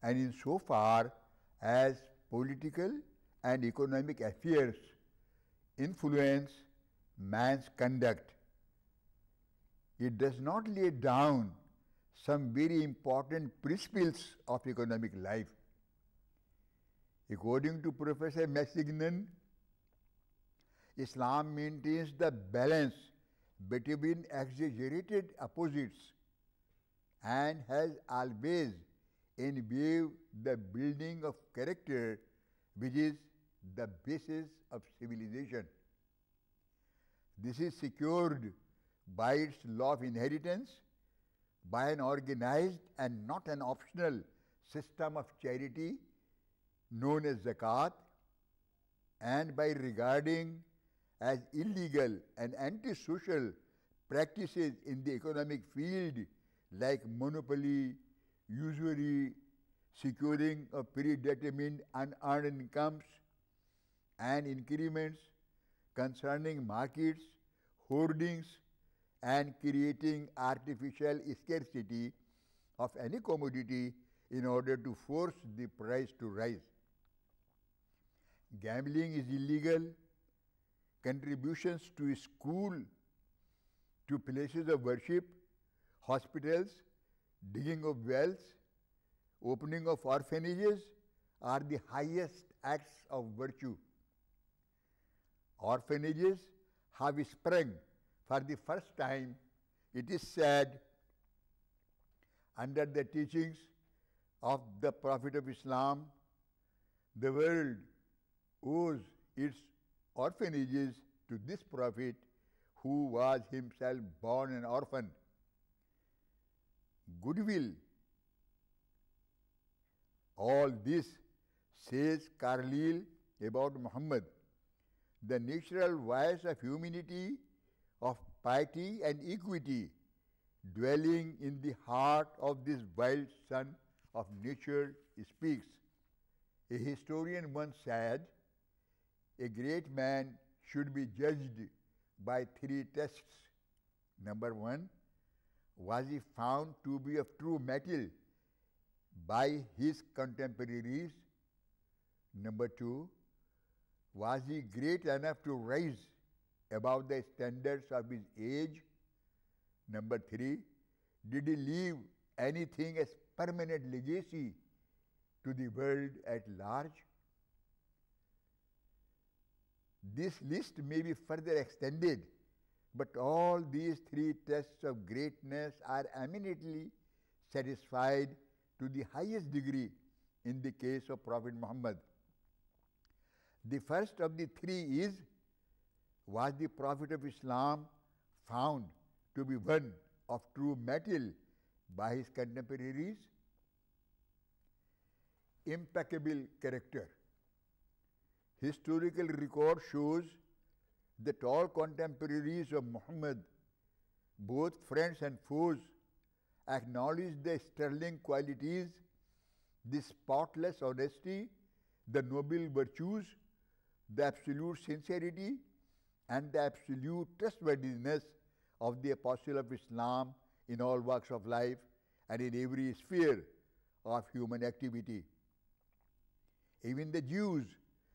and in so far as political and economic affairs influence man's conduct, it does not lay down some very important principles of economic life. According to Professor Massignon, Islam maintains the balance between exaggerated opposites and has always envied the building of character, which is the basis of civilization. This is secured by its law of inheritance, by an organized and not an optional system of charity known as zakat, and by regarding as illegal and antisocial practices in the economic field like monopoly, usury, securing of predetermined unearned incomes, and increments, concerning markets, hoardings, and creating artificial scarcity of any commodity in order to force the price to rise. Gambling is illegal. Contributions to school, to places of worship, hospitals, digging of wells, opening of orphanages are the highest acts of virtue. Orphanages have sprung for the first time, it is said, under the teachings of the Prophet of Islam. The world owes its orphanages to this Prophet, who was himself born an orphan. Goodwill, all this, says Carlyle about Muhammad, the natural vice of humanity, of piety and equity, dwelling in the heart of this wild son of nature, speaks. A historian once said, a great man should be judged by 3 tests. Number 1, was he found to be of true metal by his contemporaries? Number 2, was he great enough to rise above the standards of his age? Number 3, did he leave anything as permanent legacy to the world at large? This list may be further extended, but all these 3 tests of greatness are eminently satisfied to the highest degree in the case of Prophet Muhammad. The first of the 3 is, was the Prophet of Islam found to be one of true metal by his contemporaries? Impeccable character. Historical record shows that all contemporaries of Muhammad, both friends and foes, acknowledged the sterling qualities, the spotless honesty, the noble virtues, the absolute sincerity, and the absolute trustworthiness of the Apostle of Islam in all walks of life and in every sphere of human activity. Even the Jews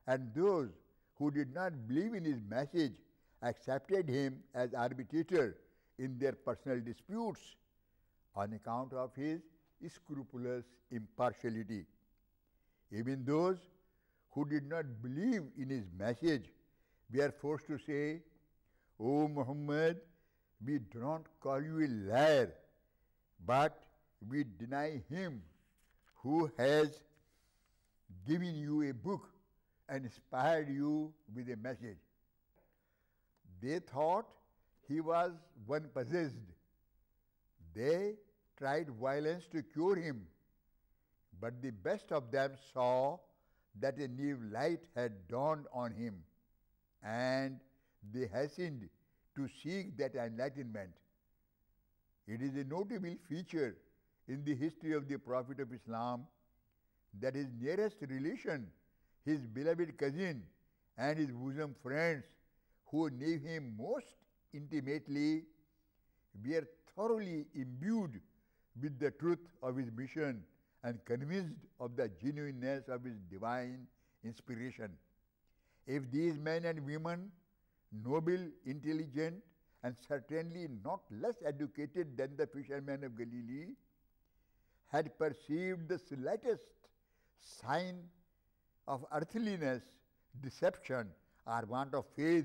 and those who did not believe in his message accepted him as arbitrator in their personal disputes on account of his scrupulous impartiality. Even those who did not believe in his message were forced to say, "O Muhammad, we do not call you a liar, but we deny him who has given you a book and inspired you with a message." They thought he was one possessed. They tried violence to cure him, but the best of them saw that a new light had dawned on him, and they hastened to seek that enlightenment. It is a notable feature in the history of the Prophet of Islam that his nearest relation, his beloved cousin, and his bosom friends who knew him most intimately were thoroughly imbued with the truth of his mission and convinced of the genuineness of his divine inspiration. If these men and women, noble, intelligent, and certainly not less educated than the fishermen of Galilee, had perceived the slightest sign of earthliness, deception, or want of faith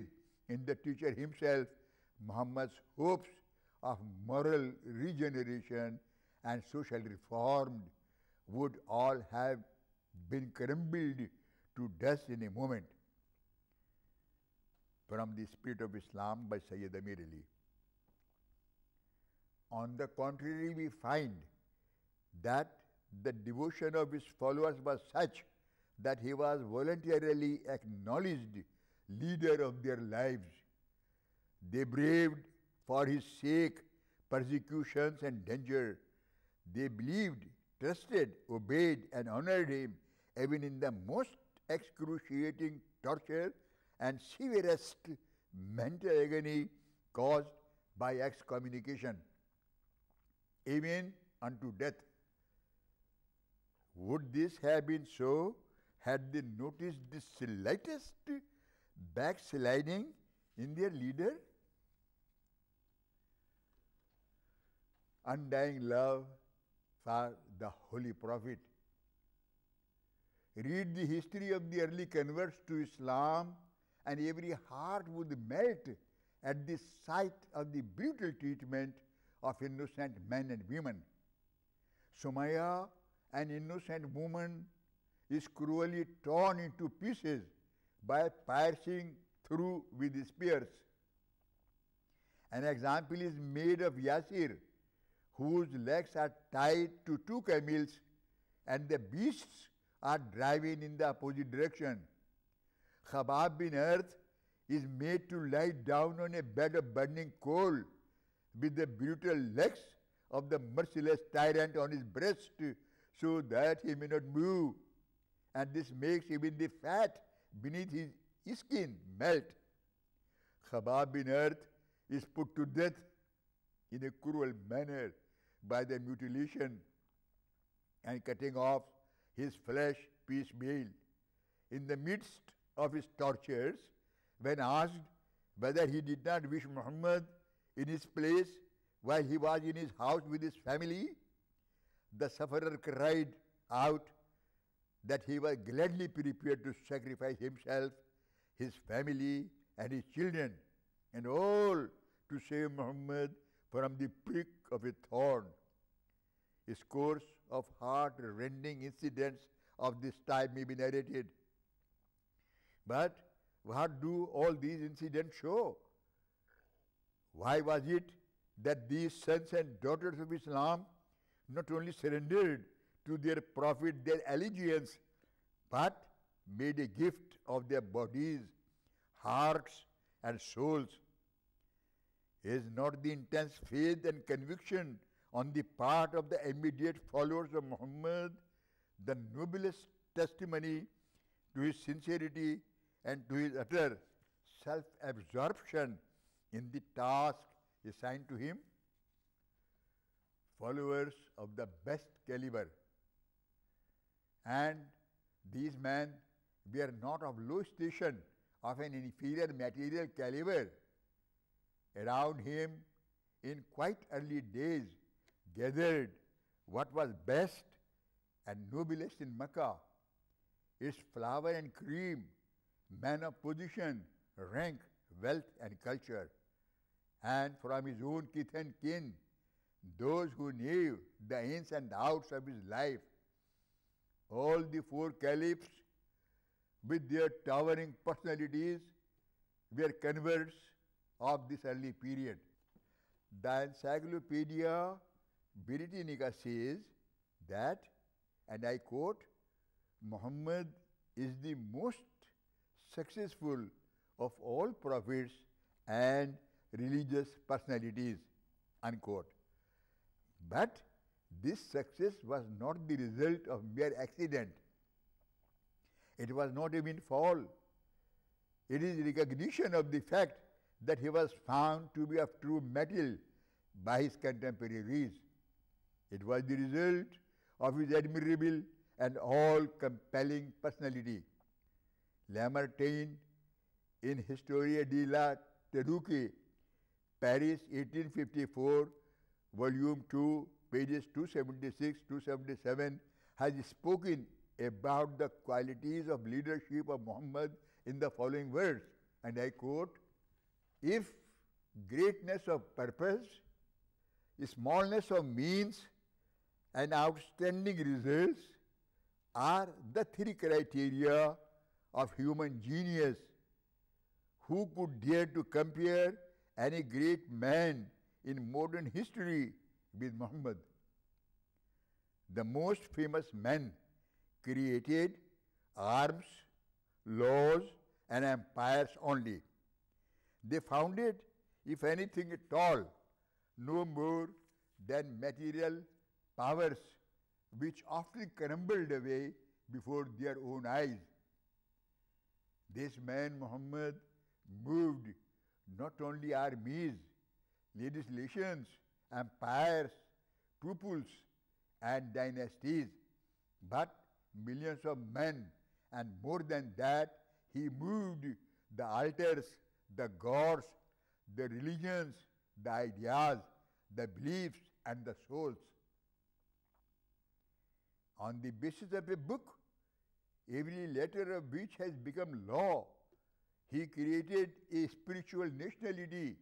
in the teacher himself, Muhammad's hopes of moral regeneration and social reform would all have been crumbled to dust in a moment. From the Spirit of Islam by Sayyid Amir Ali. On the contrary, we find that the devotion of his followers was such that he was voluntarily acknowledged leader of their lives. They braved for his sake persecutions and danger. They believed, trusted, obeyed, and honored him even in the most excruciating torture and severest mental agony caused by excommunication, even unto death. Would this have been so had they noticed the slightest backsliding in their leader? Undying love for the Holy Prophet. Read the history of the early converts to Islam, and every heart would melt at the sight of the brutal treatment of innocent men and women. Sumaya, an innocent woman, is cruelly torn into pieces by piercing through with spears. An example is made of Yasir, whose legs are tied to 2 camels and the beasts are driving in the opposite direction. Khabab bin Earth is made to lie down on a bed of burning coal with the brutal legs of the merciless tyrant on his breast so that he may not move, and this makes even the fat beneath his skin melt. Khabab bin Earth is put to death in a cruel manner by the mutilation and cutting off his flesh piecemeal. In the midst of his tortures, when asked whether he did not wish Muhammad in his place while he was in his house with his family, the sufferer cried out that he was gladly prepared to sacrifice himself, his family, and his children, and all to save Muhammad from the prick of a thorn. Scores of heart-rending incidents of this type may be narrated. But what do all these incidents show? Why was it that these sons and daughters of Islam not only surrendered to their Prophet their allegiance, but made a gift of their bodies, hearts, and souls? Is not the intense faith and conviction on the part of the immediate followers of Muhammad the noblest testimony to his sincerity and to his utter self-absorption in the task assigned to him? Followers of the best caliber. And these men were not of low station, of an inferior material caliber. Around him, in quite early days, gathered what was best and noblest in Mecca, its flower and cream, men of position, rank, wealth, and culture, and from his own kith and kin, those who knew the ins and outs of his life. All the 4 caliphs, with their towering personalities, were converts of this early period. The Encyclopedia Britannica says that, and I quote, Muhammad is the most successful of all prophets and religious personalities, unquote. But this success was not the result of mere accident. It was not a windfall. It is recognition of the fact that he was found to be of true metal by his contemporaries. It was the result of his admirable and all-compelling personality. Lamartine, in Historia de la Terruque, Paris 1854, volume 2, pages 276-277, has spoken about the qualities of leadership of Muhammad in the following words, and I quote, "If greatness of purpose, smallness of means, and outstanding results are the three criteria of human genius, who could dare to compare any great man in modern history with Muhammad? The most famous men created arms, laws, and empires only. They founded, if anything at all, no more than material powers which often crumbled away before their own eyes. This man Muhammad moved not only armies, legislations, empires, peoples, and dynasties, but millions of men, and more than that, he moved the altars, the gods, the religions, the ideas, the beliefs, and the souls. On the basis of a book, every letter of which has become law, he created a spiritual nationality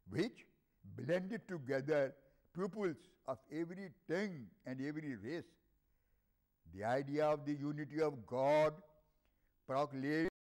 which blended together peoples of every tongue and every race. The idea of the unity of God proclaimed